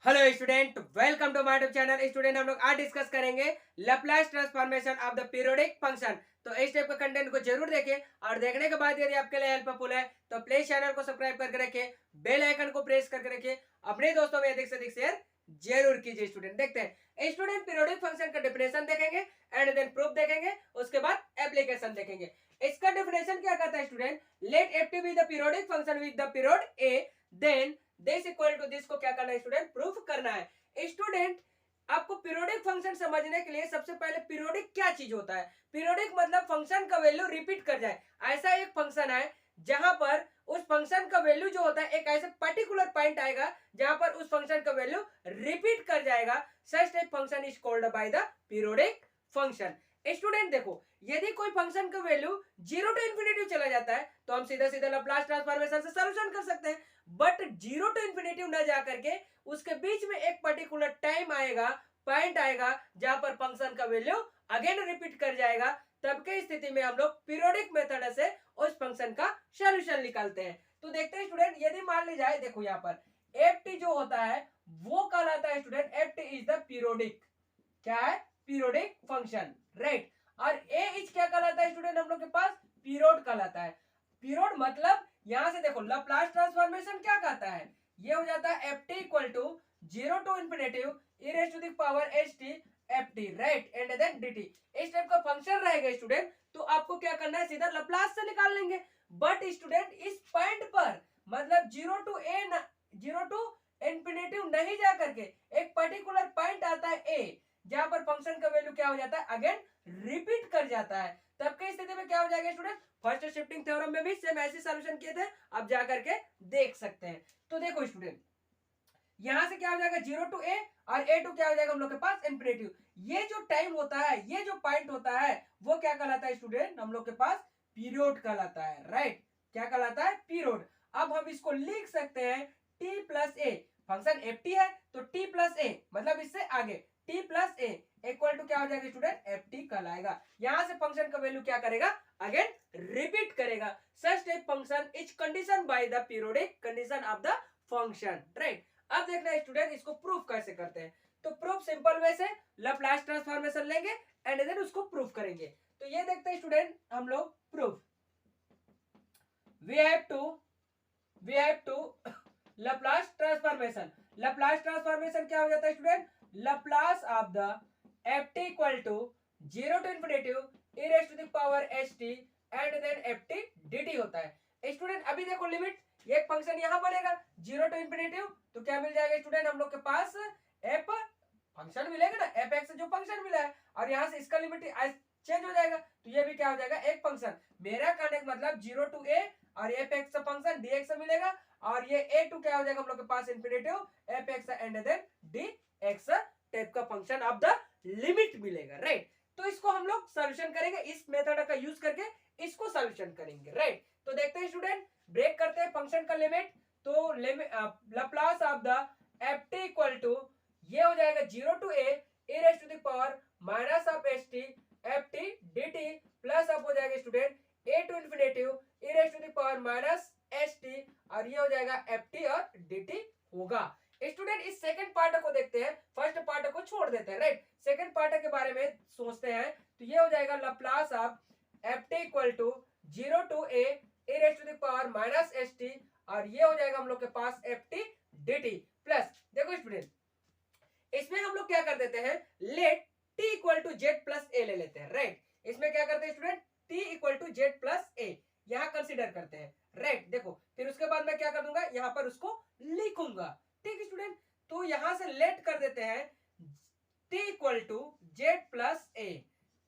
Hello student, welcome to my YouTube channel. Student, हम लोग आज डिस्कस करेंगे Laplace transformation of the periodic function. तो इस टाइप का कंटेंट को जरूर देखें और देखने के बाद यदि आपके लिए हेल्पफुल है तो प्लीज चैनल को सब्सक्राइब करके रखें, बेल आइकन को प्रेस करके रखें, अपने दोस्तों में अधिक से अधिक शेयर जरूर कीजिए। स्टूडेंट देखते हैं, स्टूडेंट पीरियोडिक फंक्शन का डेफिनेशन देखेंगे एंड देन प्रूफ देखेंगे, उसके बाद एप्लीकेशन देखेंगे। इसका डेफिनेशन क्या कहता है student? Let f t be the periodic function with the period a, then this equal to this को क्या करना है स्टूडेंट? प्रूफ करना है। स्टूडेंट, आपको पीरियोडिक फंक्शन समझने के लिए सबसे पहले पीरियोडिक क्या चीज होता है? पीरियोडिक मतलब फंक्शन का वैल्यू रिपीट कर जाए। ऐसा एक फंक्शन है जहां पर उस फंक्शन का वैल्यू जो होता है एक ऐसे पर्टिकुलर पॉइंट आएगा जहां पर उस फंक्शन का वैल्यू रिपीट कर जाएगा। Such type function is called by the periodic function. Student देखो, यदि कोई फंक्शन का वैल्यू जीरो टू इन्फिनिटी चला जाता है तो हम सीधा सीधा लैप्लास ट्रांसफॉर्मेशन से सॉल्यूशन कर सकते हैं। बट जीरो टू इन्फिनिटी न जा करके उसके बीच में एक पर्टिकुलर टाइम आएगा, पॉइंट आएगा जहां पर फंक्शन का वैल्यू अगेन रिपीट कर जाएगा। तब के स्थिति में हम लोग पीरियोडिक मेथड से उस फंक्शन का सॉल्यूशन निकालते हैं। तो देखते हैं स्टूडेंट, यदि मान ली जाए, देखो यहाँ पर एफ टी जो होता है वो कहलाता है student, f t is the periodic, क्या है? Periodic function, right. और ए इज क्या कहलाता है स्टूडेंट? हम लोग के पास पीरियड कहलाता है। पीरियड मतलब यहां से देखो लैप्लास ट्रांसफॉर्मेशन क्या कहता है, ये हो जाता है f t equal to zero to infinity e raise to the power h t f t, right, and then d t. इस टाइप का फंक्शन रहेगा स्टूडेंट, तो आपको क्या करना है, सीधा लैप्लास से निकाल लेंगे। बट स्टूडेंट, इस पॉइंट पर मतलब zero to a, zero to infinity नहीं जा करके एक पर्टिकुलर पॉइंट आता है ए, जहां पर फंक्शन का वैल्यू क्या हो जाता है, अगेन रिपीट कर जाता है। तब की स्थिति में क्या हो जाएगा स्टूडेंट? फर्स्ट शिफ्टिंग थ्योरम में भी सेम ऐसे सॉल्यूशन किए थे, आप जा करके देख सकते हैं। तो देखो स्टूडेंट, यहां से क्या हो जाएगा, जीरो टू ए, और ए टू क्या हो जाएगा हम लोग के पास इन्फिनिटी। ये जो टाइम होता है, ये जो पॉइंट होता है, वो क्या कहलाता है स्टूडेंट? हम लोग के पास पीरियड कहलाता है, राइट। क्या कहलाता है? पीरियड। अब हम इसको लिख सकते हैं t plus a, function f t है तो टी प्लस ए मतलब इससे आगे t plus a equal to क्या हो जाएगा स्टूडेंट? एफ टी कहलाएगा। यहां से फंक्शन का वैल्यू क्या करेगा, अगेन रिपीट करेगा। Such type function is condition by the periodic condition of the function, right. अब देखना स्टूडेंट, इसको प्रूफ कैसे करते हैं। तो प्रूफ सिंपल वे से लैप्लास ट्रांसफॉर्मेशन लेंगे एंड देन उसको प्रूफ करेंगे। तो ये देखते हैं स्टूडेंट, हम लोग proof we have to Laplace transformation. Laplace transformation क्या हो जाता है student? Laplace of the f t equal to zero to infinity e raise to the power h t and then f t d t होता है। Student अभी देखो limit, ये function यहां बनेगा जीरो टू इन्फिनिटी, तो क्या मिल जाएगा स्टूडेंट? हम लोग के पास एफ फंक्शन मिलेगा ना, एफ एक्स जो फंक्शन मिला है, और यहां से इसका लिमिट चेंज हो जाएगा, तो ये भी क्या हो जाएगा? एक फंक्शन। मेरा कहने का मतलब जीरो टू ए और एफ एक्स का फंक्शन डी एक्स मिलेगा, और ये ए टू क्या हो जाएगा हम लोग के पास? Infinity f x and then d x type का फंक्शन ऑफ द लिमिट मिलेगा, राइट। तो इसको हम लोग सॉल्यूशन करेंगे, इस मेथड का यूज करके इसको सॉल्यूशन करेंगे, राइट। तो देखते हैं स्टूडेंट, ब्रेक करते हैं फंक्शन का लिमिट। तो Laplace of the f t equal to, ये हो जाएगा zero to a e raise to the power minus of h t f t d t, plus अब हो जाएगा student a to infinity e raise to the power minus h t, और ये हो जाएगा एफ टी और d t होगा। Student इस सेकंड पार्ट को देखते हैं, फर्स्ट पार्ट को छोड़ देते हैं, राइट। सेकंड पार्ट के बारे में सोचते हैं, तो ये हो जाएगा Laplace of f t equal to zero to a e raise to the power minus h t, और ये हो जाएगा हम लोग के पास f t d t plus. देखो स्टूडेंट, इसमें हम लोग क्या कर देते हैं, let t equal to z plus a ले लेते हैं, राइट। इसमें क्या करते हैं student? T equal to z plus a यहां कंसीडर करते हैं, राइट। देखो फिर उसके बाद मैं क्या कर दूंगा, यहां पर उसको लिखूंगा, ठीक है स्टूडेंट। तो यहां से लेट कर देते हैं t equal to z plus a,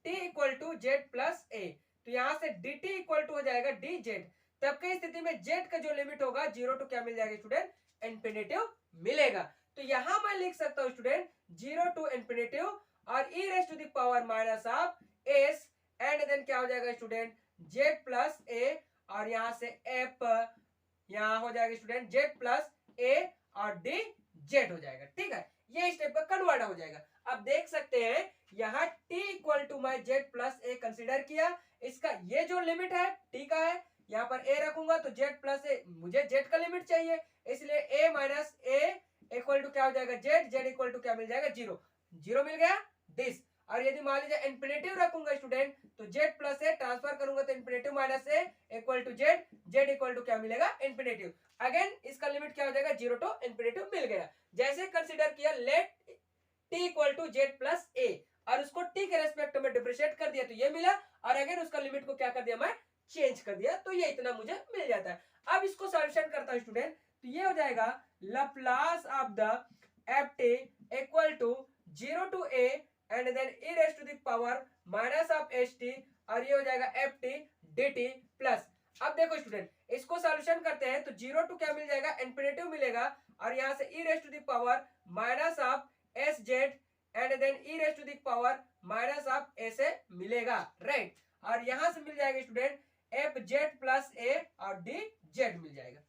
t equal to z plus a, तो यहां से डी टी इक्वल टू हो जाएगा डी जेड। तब की स्थिति में जेड का जो लिमिट होगा जीरो टू क्या मिल जाएगा स्टूडेंट? इन्फिनिटिव मिलेगा। तो यहां मैं लिख सकता हूं स्टूडेंट जीरो टू इन्फिनिटिव और e raise to the power minus of s and then क्या हो जाएगा स्टूडेंट? जेड प्लस ए, और यहां से एफ यहां हो जाएगा स्टूडेंट जेड प्लस ए और डी जेड हो जाएगा, ठीक है। ये स्टेप का कन्वर्ट हो जाएगा। अब देख सकते हैं यहाँ t equal to my z plus a consider किया, इसका ये जो लिमिट है t का है, यहाँ पर a रखूंगा तो z प्लस ए, मुझे z का लिमिट चाहिए, इसलिए a minus a equal to क्या हो जाएगा जेड, जेड इक्वल टू क्या मिल जाएगा जीरो, जीरो मिल गया दिस। और यदि मान लीजिए इन्फिनेटिव रखूंगा स्टूडेंट तो जेड प्लस ए ट्रांसफर करूंगा तो infinitive minus a equal to z, z equal to क्या मिलेगा इन्फिनेटिव। अगेन इसका लिमिट क्या हो जाएगा जीरो टू इन्फिनेटिव मिल गया। जैसे कंसीडर किया let t equal to z plus a और उसको टी के रेस्पेक्ट में डिफरेंशिएट कर दिया तो ये मिला, और अगेन उसका लिमिट को क्या कर दिया मैं चेंज कर दिया तो ये इतना मुझे मिल जाता है। अब इसको सॉल्यूशन करता हूं स्टूडेंट तो ये हो जाएगा Laplace of the f t equal to zero to a and then e raise to the power minus of h t और ये हो जाएगा f t d t plus. अब देखो स्टूडेंट इसको सॉल्यूशन करते हैं तो जीरो टू क्या मिल जाएगा इन्फिनेटिव मिलेगा और यहाँ से e raise to the power minus of s z and then e raise to the power minus of s a मिलेगा राइट। और यहां से मिल जाएगा student f z plus a और डी जेड मिल जाएगा।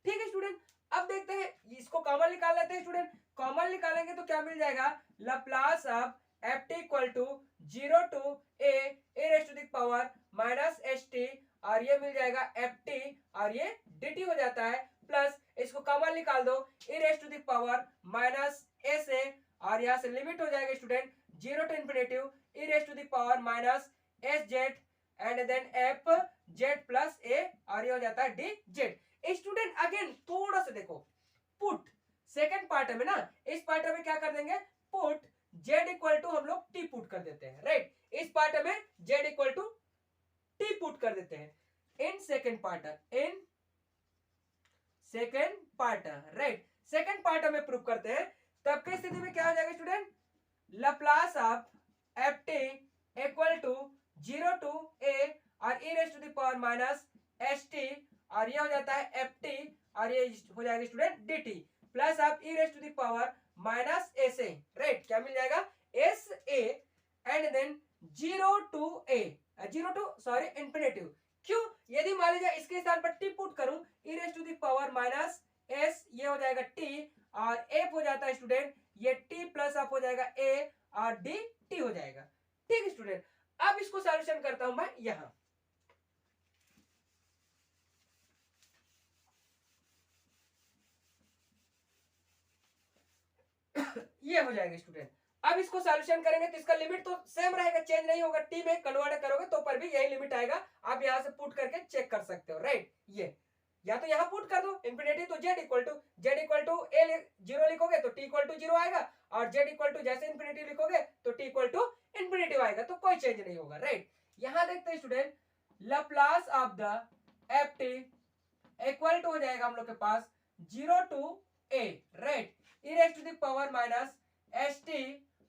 ठीक है स्टूडेंट, अब देखते हैं इसको कॉमन निकाल लेते हैं स्टूडेंट। कॉमन निकालेंगे तो क्या मिल जाएगा Laplace of f t equal to zero to a raise to the power minus h t और ये मिल जाएगा एफ टी और ये डी टी हो जाता है प्लस इसको कॉमन निकाल दो e raise to the power minus s a और यहाँ से लिमिट हो जाएगा student zero to infinity e raise to the power minus s z and then f z plus a और ये हो जाता है डी जेड। स्टूडेंट अगेन थोड़ा सा देखो पुट सेकंड पार्ट में ना, इस पार्ट में क्या कर देंगे पुट जेड इक्वल टू हम लोग टी पुट कर देते हैं राइट। इस पार्ट में z equal to t put कर देते हैं in second part, in second part right. Second part में प्रूव करते हैं तब की स्थिति में क्या हो जाएगा student Laplace of f t equal to zero to a और e raise to the power minus h t और ये हो जाता है एफ टी और ये हो जाएगा student d t plus of e raise to the power minus s a right. क्या मिल जाएगा s a and then zero to a, zero to sorry infinitive. क्यों, यदि मान लीजिए इसके स्थान पर टी पुट करूं e raise to the power minus s ये हो जाएगा टी और एफ हो जाता है स्टूडेंट ये टी प्लस अप हो जाएगा ए और डी टी हो जाएगा। ठीक है स्टूडेंट, अब इसको सॉल्यूशन करता हूं मैं यहां। ये हो जाएगा स्टूडेंट। अब इसको सॉल्यूशन करेंगे तो इसका लिमिट तो सेम रहेगा, चेंज नहीं होगा, टी में कन्वर्ट करोगे तो पर भी यही लिमिट आएगा। आप यहां से पुट करके चेक कर सकते हो राइट। ये या तो यहां पुट कर दो इंफिनिटी तो z equal to a zero लिखोगे तो टी इक्वल टू जीरो आएगा और जेड इक्वल टू जैसे इंफिनिटी लिखोगे तो टी इक्वल टू इंफिनिटी आएगा तो कोई चेंज नहीं होगा राइट। यहां देखते हैं student Laplace of the f t equal to हो जाएगा हम लोग के पास zero to a right e raise to the power minus h t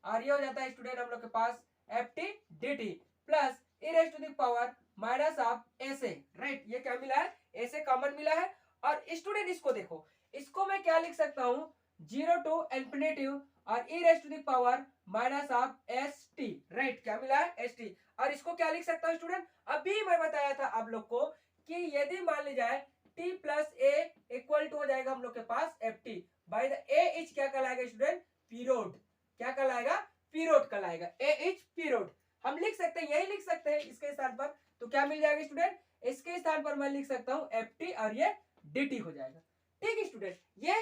और ये हो जाता है स्टूडेंट हम लोग के पास f t d t plus e raise to the power minus of s a right. ये क्या मिला है ऐसे कॉमन मिला है। और स्टूडेंट इसको देखो, इसको मैं क्या लिख सकता हूं जीरो टू इन्फिनेटिव और e raise to the power minus of s t right. क्या मिला है एस टी और इसको क्या लिख सकता हूं स्टूडेंट अभी मैं बताया था आप लोग को कि यदि मान ली जाए t plus a equal to हो जाएगा हम लोग के पास f t by the a is क्या कहलाएगा स्टूडेंट पीरियड। क्या कहलाएगा पीरियड कहलाएगा, ए इज पीरियड। हम लिख सकते हैं यही लिख सकते हैं इसके स्थान पर तो क्या मिल जाएगा स्टूडेंट इसके स्थान पर मैं लिख सकता हूं एफ टी और ये डी टी हो जाएगा। ठीक है स्टूडेंट, ये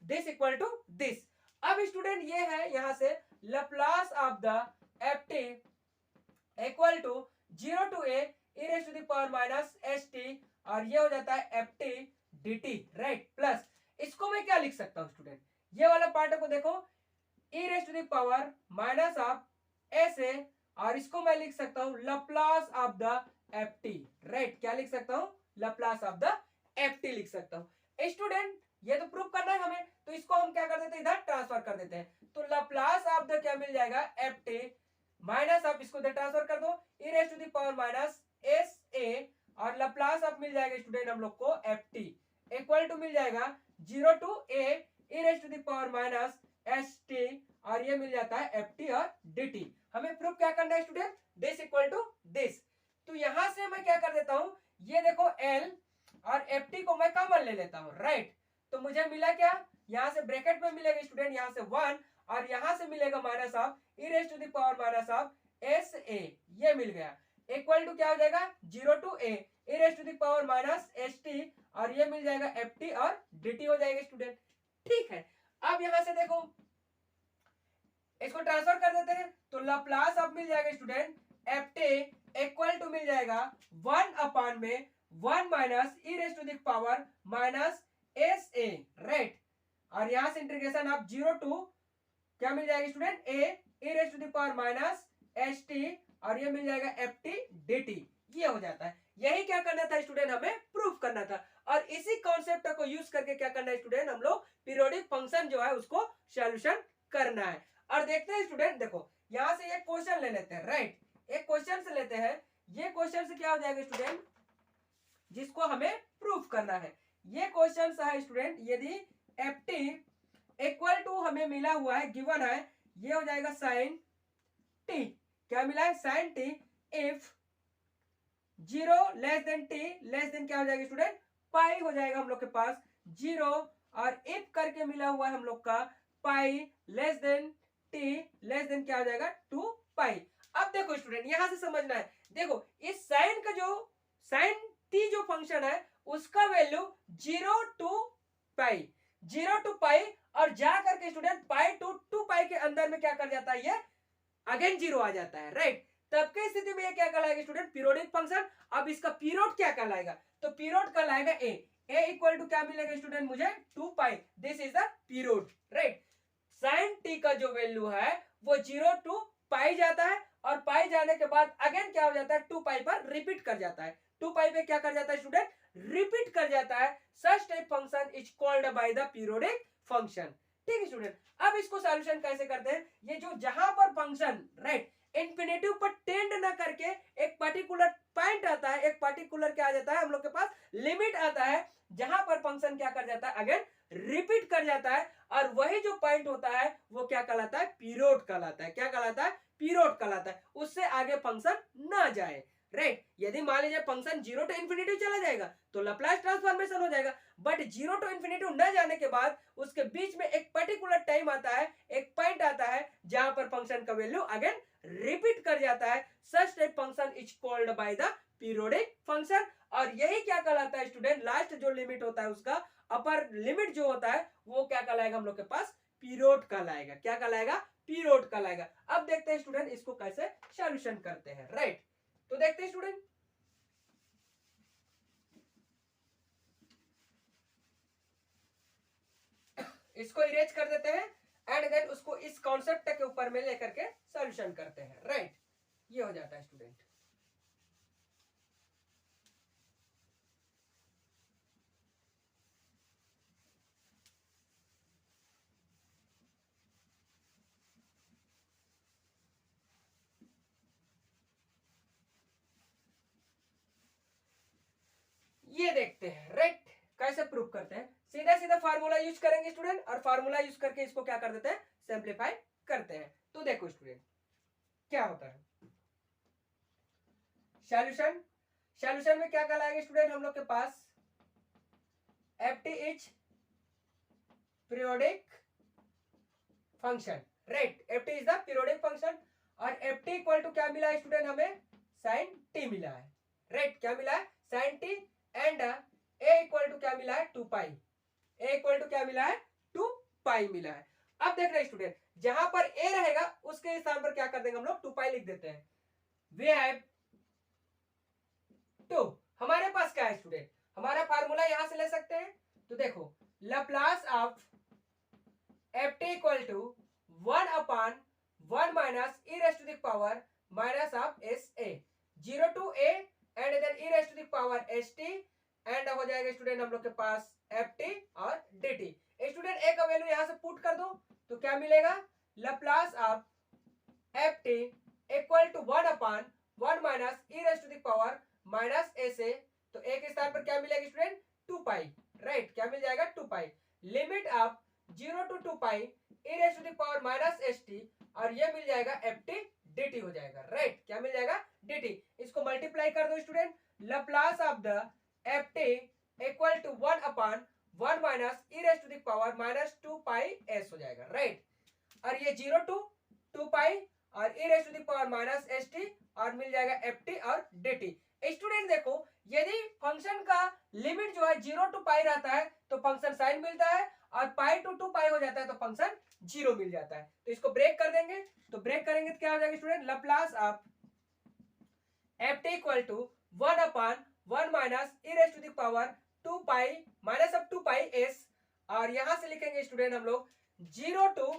दिस इक्वल टू दिस। अब स्टूडेंट ये है यहां से Laplace of the f t equal to zero to a e raise to the power minus h t और ये हो जाता है f t d t right plus इसको मैं क्या लिख सकता हूं स्टूडेंट ये वाला पार्ट को देखो e raise to the power minus of s a और इसको मैं लिख सकता हूं Laplace of the f t right. क्या लिख सकता हूं Laplace of the f t लिख सकता हूं। स्टूडेंट ये तो प्रूव करना है हमें तो इसको हम क्या कर देते हैं इधर ट्रांसफर कर देते हैं तो लैप्लस ऑफ द क्या मिल जाएगा एफ टी माइनस ऑफ इसको इधर ट्रांसफर कर दो e raise to the power minus s a और लैप्लस ऑफ मिल जाएगा स्टूडेंट हम लोग को एफ टी इक्वल टू मिल जाएगा zero to a e raise to the power minus s t और ये मिल जाता है एफ टी और डी टी। हमें प्रूफ क्या करना है student this equal to this. तो यहां से मैं क्या कर देता हूं ये देखो एल और एफ टी को मैं कॉमन ले लेता हूं राइट। तो मुझे मिला क्या यहां से ब्रैकेट में मिलेगा स्टूडेंट यहां से वन और यहां से मिलेगा minus of e raise to the power minus of s a ये मिल गया इक्वल टू क्या हो जाएगा zero to a e raise to the power minus s t और ये मिल जाएगा एफ टी और डी टी हो जाएगा स्टूडेंट। ठीक है, अब यहां से देखो इसको ट्रांसफर कर देते हैं, तो लैप्लास अब मिल जाएगा student f t equal to मिल जाएगा 1 अपान में 1 minus e raise to the power minus s a, right. और यहां से इंटीग्रेशन आप 0 टू क्या मिल जाएगा student a e raise to the power minus s t, और ये मिल जाएगा एफ टी डी टी। ये हो जाता है। यही क्या करना था स्टूडेंट, हमें प्रूफ करना था। और इसी कॉन्सेप्ट को यूज करके क्या करना है स्टूडेंट, हम लोग पीरियोडिक फंक्शन जो है उसको सॉल्यूशन करना है। और देखते हैं स्टूडेंट, देखो यहां से एक क्वेश्चन ले लेते हैं, राइट। एक क्वेश्चन से लेते हैं, ये क्वेश्चन से क्या हो जाएगा स्टूडेंट, जिसको हमें प्रूफ करना है। ये क्वेश्चन है स्टूडेंट, यदि एफ टी इक्वल टू हमें मिला हुआ है, गिवन है, ये हो जाएगा साइन टी। क्या मिला है, sine t if 0 less than t less than क्या हो जाएगा स्टूडेंट, पाई हो जाएगा हम लोग के पास 0, और इफ करके मिला हुआ है हम लोग का पाई less than t less than क्या हो जाएगा 2 पाई। अब देखो स्टूडेंट यहां से समझना है, देखो इस साइन का जो साइन टी जो फंक्शन है उसका वैल्यू 0 टू पाई, 0 टू पाई, और जा करके स्टूडेंट पाई टू 2 पाई के अंदर में क्या कर जाता है, ये अगेन 0 आ जाता है, राइट। तब की स्थिति में ये क्या कहलाएगा स्टूडेंट, पीरियोडिक फंक्शन। अब इसका पीरियड क्या कहलाएगा, तो पीरियड कहलाएगा ए इक्वल टू क्या मिलेगा स्टूडेंट मुझे 2 pi, this is the period, right. Sine t का जो वैल्यू है वो 0 टू पाई जाता है, और पाई जाने के बाद अगेन क्या हो जाता है 2 पाई पर रिपीट कर जाता है, 2 पाई पे क्या कर जाता है स्टूडेंट, रिपीट कर जाता है। Such type function is called by the periodic function. ठीक है स्टूडेंट, अब इसको सॉल्यूशन कैसे करते हैं, ये जो जहां पर फंक्शन राइट इंफिनिटिव पर टेंड ना करके एक पर्टिकुलर पॉइंट आता है, एक पर्टिकुलर क्या आ जाता है हम लोग के पास लिमिट आता है, जहां पर फंक्शन क्या कर जाता है अगेन रिपीट कर जाता है, और वही जो पॉइंट होता है वो क्या कहलाता है, पीरियड कहलाता है। क्या कहलाता है, पीरियड कहलाता है। उससे आगे फंक्शन ना जाए, राइट। यदि मान लीजिए फंक्शन 0 टू इंफिनिटी चला जाएगा तो लैप्लास ट्रांसफॉर्मेशन हो जाएगा, बट 0 टू इंफिनिटी न जाने के बाद उसके बीच में एक पर्टिकुलर टाइम आता है, एक पॉइंट आता है जहां पर फंक्शन का वैल्यू अगेन रिपीट कर जाता है। Such type function is called by the periodic function. और यही क्या कहलाता है स्टूडेंट, लास्ट जो लिमिट होता है उसका अपर लिमिट जो होता है वो क्या कहलाएगा हम लोग के पास, पीरियड कहलाएगा। क्या कहलाएगा, पीरियड कहलाएगा। अब देखते हैं स्टूडेंट इसको कैसे सॉल्यूशन करते हैं, राइट। तो देखते हैं स्टूडेंट, इसको इरेज कर देते हैं एंड देन उसको इस कॉन्सेप्ट के ऊपर में लेकर के सॉल्यूशन करते हैं, राइट। ये हो जाता है स्टूडेंट। ये देखते हैं, राइट, कैसे प्रूव करते हैं। सीधा सीधा फार्मूला यूज करेंगे स्टूडेंट, और फार्मूला यूज करके इसको क्या कर देते हैं, सिंप्लीफाई करते हैं। तो देखो स्टूडेंट क्या होता है सॉल्यूशन। सॉल्यूशन में क्या कहलाएगा स्टूडेंट हम लोग के पास, f t is periodic function, right. F t is the periodic function, और एफ टी इक्वल टू क्या मिला है स्टूडेंट, हमें साइन टी मिला है, राइट। क्या मिला है, sine t, and a equal to क्या मिला है 2 पाई, ए इक्वल टू क्या मिला है 2 पाई मिला है। अब देख रहे हैं स्टूडेंट, जहां पर ए रहेगा उसके स्थान पर क्या कर देंगे हम लोग 2 पाई लिख देते हैं। वी हैव 2, हमारे पास क्या है स्टूडेंट, हमारा फार्मूला यहां से ले सकते हैं। तो देखो Laplace of f t equal to 1 upon 1 minus e raise to the power minus of s a, 0 to a and then e raise to the power s t, and हो जाएगा स्टूडेंट हम लोग के पास एफ टी और d t. Student a का value यहां से पुट कर दो तो क्या मिलेगा, Laplace of f t equal to 1 upon 1 minus e raise to the power minus s a, तो ए के स्थान पर क्या मिलेगा स्टूडेंट 2 पाई, राइट। क्या मिल जाएगा 2 pi, limit of 0 to 2 pi e raise to the power minus s t, और ये मिल जाएगा एफ टी डी टी हो जाएगा, राइट। क्या मिल जाएगा डी टी। इसको मल्टीप्लाई कर दो student, Laplace of the f t equal to 1 upon 1 minus e raise to the power minus 2 pi s हो जाएगा, राइट। और ये 0 टू 2 पाई और e raise to the power minus s t, और मिल जाएगा एफ टी और d t. Student देखो यदि फंक्शन का लिमिट जो है 0 टू पाई रहता है तो फंक्शन साइन मिलता है, और पाई टू 2 पाई हो जाता है तो फंक्शन 0 मिल जाता है। तो इसको ब्रेक कर देंगे, तो ब्रेक करेंगे तो क्या हो जाएगा student, Laplace of f t equal to 1 upon 1 minus e raise to the power 2 pi minus of 2 pi s, और यहां से लिखेंगे स्टूडेंट हम लोग 0 टू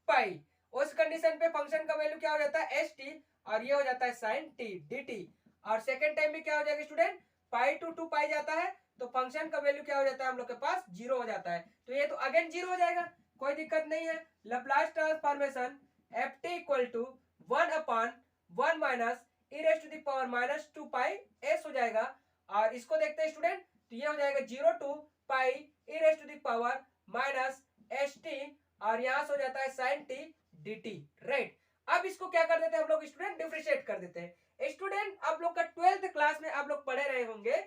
पाई। उस कंडीशन पे फंक्शन का वैल्यू क्या हो जाता है एस टी, और ये हो जाता है साइन टी डी टी। और सेकेंड टाइम में क्या हो जाएगा स्टूडेंट, पाई टू 2 पाई जाता है तो फंक्शन का वैल्यू क्या हो जाता है हम लोग के पास 0 हो जाता है। तो ये तो अगेन 0 हो जाएगा, कोई दिक्कत नहीं है। Laplace transformation f t equal to 1 upon 1 minus e raise to the power minus 2 pi s हो जाएगा। और इसको देखते हैं स्टूडेंट, तो ये हो जाएगा 0 to pi e raise to the power minus s t, और यहां से हो जाता है sine t d t, right. अब इसको क्या कर देते हैं हम लोग स्टूडेंट, डिफरेंशिएट कर देते हैं। स्टूडेंट आप लोग का 12th क्लास में आप लोग पढ़े रहे होंगे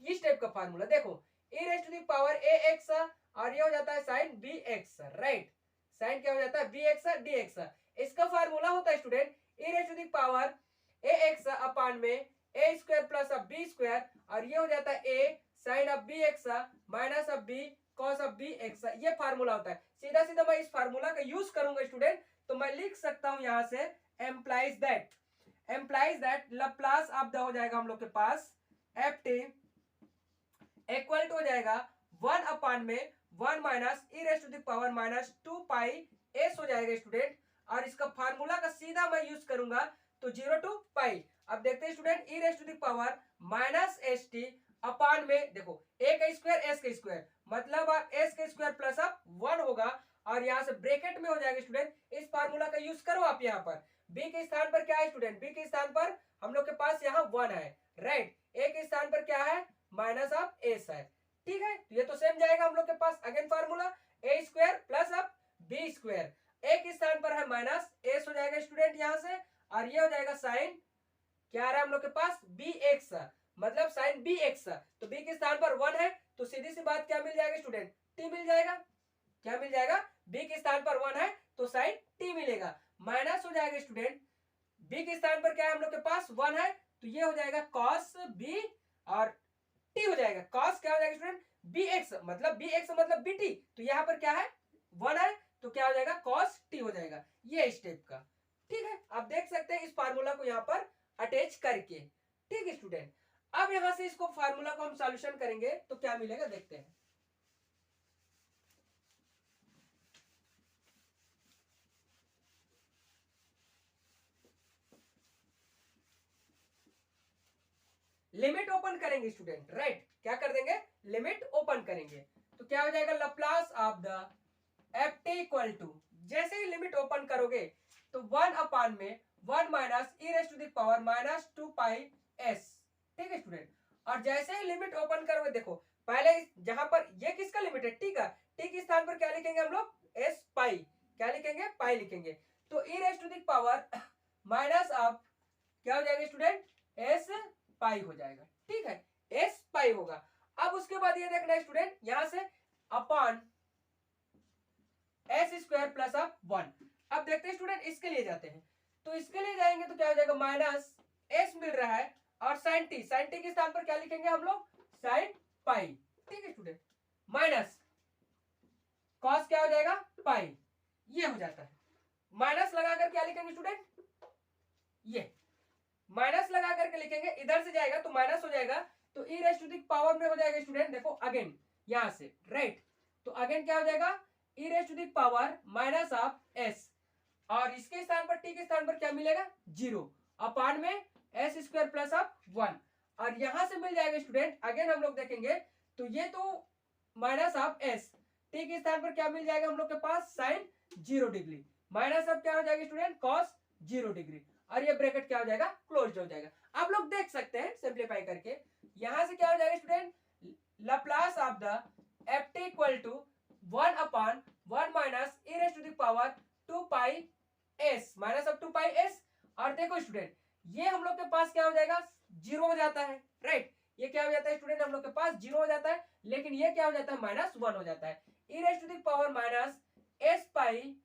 इस टाइप का फार्मूला, देखो e raise to the power a x और ये हो जाता है sine b x, right. Sine क्या हो जाता है बी एक्स डी एक्स। इसका फार्मूला होता है student e raise to the power a x upon में a square plus of b square, और ये हो जाता है a sine of b x minus of b cos of b x. ये फार्मूला होता है। सीधा सीधा मैं इस फार्मूला का यूज करूंगा स्टूडेंट, तो मैं लिख सकता हूं यहां से implies that Laplace of the हो जाएगा हम लोग के पास एफ टी इक्वल टू हो जाएगा 1 अपान में 1 minus e raise to the power minus 2 pi s हो जाएगा स्टूडेंट। और इसका फार्मूला का सीधा मैं यूज करूंगा तो 0 टू पाई। अब देखते हैं student e raise to the power minus s t upon में देखो ए का स्क्वायर एस का स्क्वायर, मतलब एस का स्क्वायर प्लस अब 1 होगा, और यहाँ से ब्रैकेट में हो जाएगा स्टूडेंट। इस फार्मूला का यूज करो आप यहाँ पर। बी के स्थान पर क्या है स्टूडेंट, बी के स्थान पर हम लोग के पास यहाँ 1 है, राइट। ए के स्थान पर क्या है माइनस ऑफ एस है, ठीक है। तो ये तो सेम जाएगा हम लोग के पास। अगेन फार्मूला ए स्क्वायर प्लस अब बी स्क्वायर, ए के स्थान पर है माइनस एस हो जाएगा स्टूडेंट यहाँ से, और ये हो जाएगा साइन क्या आ रहा है हम लोग के पास बी एक्स, मतलब साइन बी एक्स। तो बी के स्थान पर 1 है तो सीधी सी बात क्या मिल जाएगा स्टूडेंट, टी मिल जाएगा। क्या मिल जाएगा, बी के स्थान पर 1 है तो साइन टी मिलेगा। माइनस हो जाएगा स्टूडेंट बी के स्थान पर क्या है हम लोग के पास 1 है तो ये हो जाएगा कॉस बी, और टी हो जाएगा कॉस क्या हो जाएगा स्टूडेंट बी एक्स, मतलब बी एक्स मतलब बी टी। तो यहाँ पर क्या है 1 है तो क्या हो जाएगा कॉस टी हो जाएगा, ये स्टेप का, ठीक है। आप देख सकते हैं इस फार्मूला को यहाँ पर अटैच करके, ठीक है स्टूडेंट। अब यहां से इसको फार्मूला को हम सॉल्यूशन करेंगे तो क्या मिलेगा देखते हैं। लिमिट ओपन करेंगे स्टूडेंट, राइट। क्या कर देंगे, लिमिट ओपन करेंगे तो क्या हो जाएगा Laplace of the f t equal to, जैसे ही लिमिट ओपन करोगे तो 1 अपान में 1 minus e raise to the power minus 2 pi s, ठीक है स्टूडेंट। और जैसे ही लिमिट ओपन करोगे देखो पहले जहां पर ये किसका लिमिट है, टी का, टी के स्थान पर क्या लिखेंगे हम लोग एस पाई, क्या लिखेंगे पाई लिखेंगे। तो e raise to the power minus of क्या हो जाएगा स्टूडेंट एस पाई हो जाएगा, ठीक है, एस पाई होगा। अब उसके बाद ये देखना है स्टूडेंट यहां से upon S square plus of 1। अब देखते हैं स्टूडेंट इसके लिए जाते हैं, तो इसके लिए जाएंगे तो क्या हो जाएगा माइनस एस मिल रहा है और साइन टी के स्थान पर क्या लिखेंगे हम लोग साइन पाई, ठीक है स्टूडेंट, माइनस कॉस क्या हो जाएगा पाई, ये हो जाता है। माइनस लगाकर क्या लिखेंगे स्टूडेंट, ये माइनस लगा करके लिखेंगे, इधर से जाएगा तो माइनस हो जाएगा, तो e raise to the power में हो जाएगा स्टूडेंट देखो अगेन यहां से, राइट। तो अगेन क्या हो जाएगा e raise to the power minus of s, और इसके स्थान पर टी के स्थान पर क्या मिलेगा 0 अपान में एस स्क्वायर प्लस ऑफ 1, और यहां से मिल जाएगा स्टूडेंट अगेन हम लोग देखेंगे तो ये तो माइनस ऑफ एस, टी के स्थान पर क्या मिल जाएगा हम लोग के पास साइन 0 डिग्री, माइनस ऑफ क्या हो जाएगा स्टूडेंट कॉस 0 डिग्री, और ये ब्रैकेट क्या हो जाएगा क्लोज हो जाएगा। आप लोग देख सकते हैं सिंप्लीफाई करके यहां से क्या हो जाएगा student Laplace of the f t equal to 1 upon 1 minus e raise to the power 2 pi s minus of 2 pi s. और देखो स्टूडेंट ये हम लोग के पास क्या हो जाएगा 0 हो जाता है, राइट। ये क्या हो जाता है स्टूडेंट हम लोग के पास 0 हो जाता है, लेकिन ये क्या हो जाता है माइनस 1 हो जाता है। E raise to the power minus s pi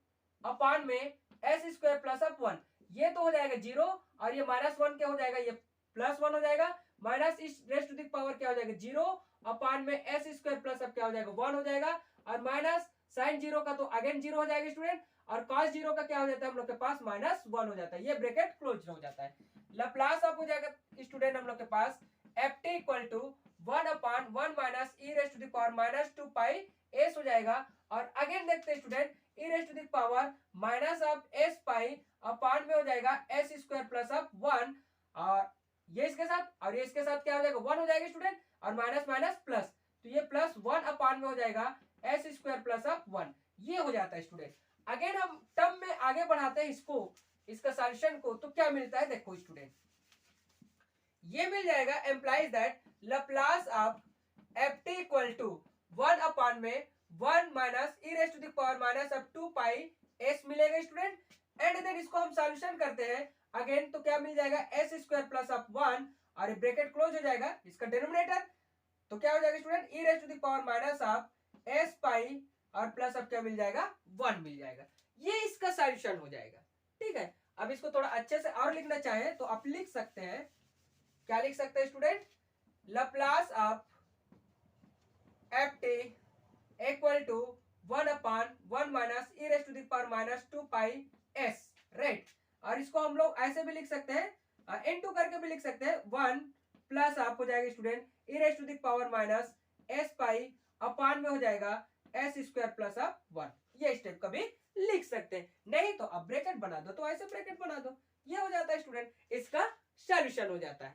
upon में एस स्क्वायर प्लस ऑफ 1, ये तो हो जाएगा 0 और ये माइनस 1 क्या हो जाएगा ये प्लस 1 हो जाएगा, माइनस इस रेस टू द पावर क्या हो जाएगा 0 अपान में एस स्क्वायर प्लस अब क्या हो जाएगा 1 हो जाएगा, और माइनस साइन 0 का तो अगेन 0 हो जाएगा स्टूडेंट, और कॉस 0 का क्या हो जाता है हम लोग के पास -1 हो जाता है, ये ब्रैकेट क्लोज हो जाता है। लैप्लास अब हो जाएगा स्टूडेंट हम लोग के पास f t equal to 1 upon 1 minus e raise to the power -2 pi s हो जाएगा, और अगेन देखते हैं student e raise to the power minus of s pi upon में हो जाएगा एस स्क्वायर प्लस ऑफ 1, और ये इसके साथ और ये इसके साथ क्या हो जाएगा 1 हो जाएगा स्टूडेंट, और माइनस माइनस प्लस, तो ये +1 अपान में हो जाएगा एस स्क्वायर प्लस ऑफ 1, ये हो जाता है स्टूडेंट। अगेन हम टर्म में आगे बढ़ाते हैं इसको, इसका सॉल्यूशन को, तो क्या मिलता है देखो स्टूडेंट, ये मिल जाएगा implies that Laplace of f t equal to 1 upon में 1 minus e raise to the power minus of 2 pi s मिलेगा स्टूडेंट, एंड देन इसको हम सॉल्यूशन करते हैं अगेन, तो क्या मिल जाएगा एस स्क्वायर प्लस ऑफ 1, और ये ब्रैकेट क्लोज हो जाएगा इसका डिनोमिनेटर, तो क्या हो जाएगा student e raise to the power minus of s pi और प्लस अब क्या मिल जाएगा 1 मिल जाएगा, ये इसका सॉल्यूशन हो जाएगा। ठीक है, अब इसको थोड़ा अच्छे से और लिखना चाहे तो आप लिख सकते हैं, क्या लिख सकते हैं student, Laplace of f t equal to 1 upon 1 minus e raise to the power -2 pi s, right, और इसको हम लोग ऐसे भी लिख सकते हैं इनटू करके भी लिख सकते हैं 1 प्लस आप हो जाएगा student e raise to the power minus s pi upon में हो जाएगा एस स्क्वायर प्लस ऑफ 1, ये स्टेप का भी लिख सकते हैं, नहीं तो अब ब्रैकेट बना दो, तो ऐसे ब्रैकेट बना दो, ये हो जाता है स्टूडेंट, इसका सॉल्यूशन हो जाता है।